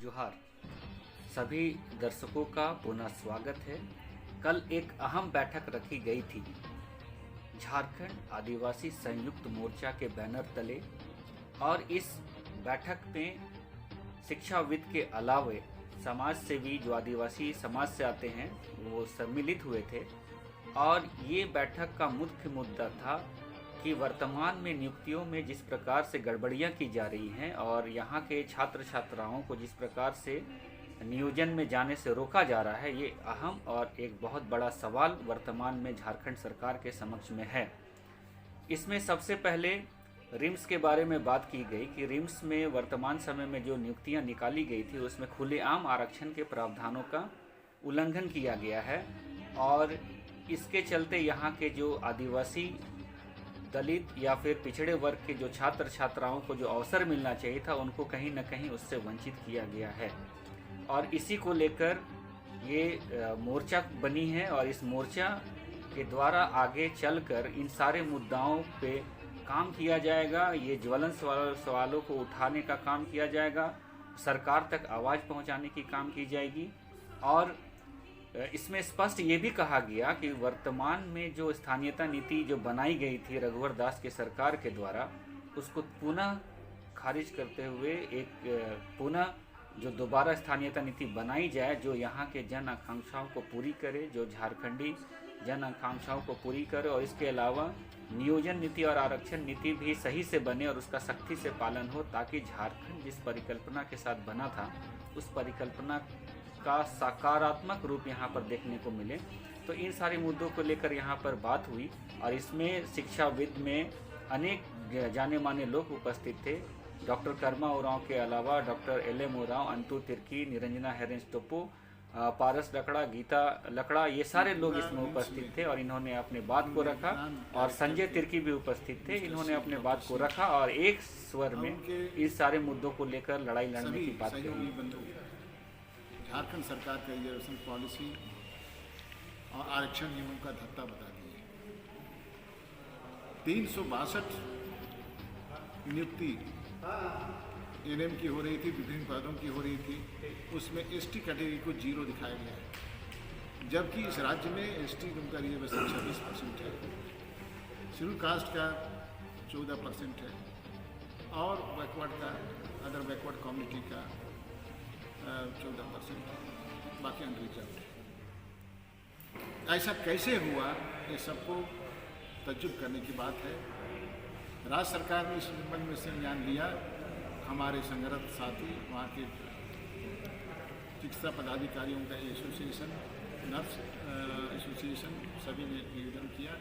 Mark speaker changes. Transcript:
Speaker 1: जोहार। सभी दर्शकों का पुनः स्वागत है। कल एक अहम बैठक रखी गई थी झारखंड आदिवासी संयुक्त मोर्चा के बैनर तले, और इस बैठक में शिक्षाविद के अलावे समाज सेवी जो आदिवासी समाज से आते हैं वो सम्मिलित हुए थे। और ये बैठक का मुख्य मुद्दा था कि वर्तमान में नियुक्तियों में जिस प्रकार से गड़बड़ियां की जा रही हैं और यहाँ के छात्र छात्राओं को जिस प्रकार से नियोजन में जाने से रोका जा रहा है, ये अहम और एक बहुत बड़ा सवाल वर्तमान में झारखंड सरकार के समक्ष में है। इसमें सबसे पहले रिम्स के बारे में बात की गई कि रिम्स में वर्तमान समय में जो नियुक्तियां निकाली गई थी उसमें खुलेआम आरक्षण के प्रावधानों का उल्लंघन किया गया है, और इसके चलते यहाँ के जो आदिवासी, दलित या फिर पिछड़े वर्ग के जो छात्र छात्राओं को जो अवसर मिलना चाहिए था उनको कहीं न कहीं उससे वंचित किया गया है। और इसी को लेकर ये मोर्चा बनी है, और इस मोर्चा के द्वारा आगे चलकर इन सारे मुद्दाओं पे काम किया जाएगा। ये ज्वलंत सवालों को उठाने का काम किया जाएगा, सरकार तक आवाज़ पहुंचाने की काम की जाएगी। और इसमें स्पष्ट ये भी कहा गया कि वर्तमान में जो स्थानीयता नीति जो बनाई गई थी रघुवर दास के सरकार के द्वारा, उसको पुनः खारिज करते हुए एक पुनः जो दोबारा स्थानीयता नीति बनाई जाए जो यहाँ के जन आकांक्षाओं को पूरी करे, जो झारखंडी जन आकांक्षाओं को पूरी करे, और इसके अलावा नियोजन नीति और आरक्षण नीति भी सही से बने और उसका सख्ती से पालन हो, ताकि झारखंड जिस परिकल्पना के साथ बना था उस परिकल्पना का सकारात्मक रूप यहाँ पर देखने को मिले। तो इन सारे मुद्दों को लेकर यहाँ पर बात हुई, और इसमें शिक्षाविद में अनेक जाने माने लोग उपस्थित थे। डॉक्टर कर्मा उरांव के अलावा डॉक्टर LM उरांव, अंतु तिर्की, निरंजना हेरेंस टोप्पो, पारस लकड़ा, गीता लकड़ा, ये सारे लोग इसमें उपस्थित थे और इन्होंने अपने बात को रखा। और संजय तिर्की भी उपस्थित थे, इन्होंने अपने बात को रखा और एक स्वर में इस सारे मुद्दों को लेकर लड़ाई लड़ने की बात कही।
Speaker 2: झारखंड सरकार का रिजर्वेशन पॉलिसी और आरक्षण नियमों का धत्ता बता दिए। 362 नियुक्ति NM की हो रही थी, विभिन्न पदों की हो रही थी, उसमें ST कैटेगरी को 0 दिखाया गया है, जबकि इस राज्य में ST का रिजर्वेशन 26% है, शेड्यूल कास्ट का 14% है, और बैकवर्ड का, अदर बैकवर्ड कम्युनिटी का 14%, बाकी अनरिजर्व्ड। ऐसा कैसे हुआ, ये सबको तज्जुब करने की बात है। राज्य सरकार ने इस संबंध में संज्ञान लिया। हमारे संगठित साथी, वहाँ के चिकित्सा पदाधिकारियों का एसोसिएशन, नर्स एसोसिएशन, सभी ने निवेदन किया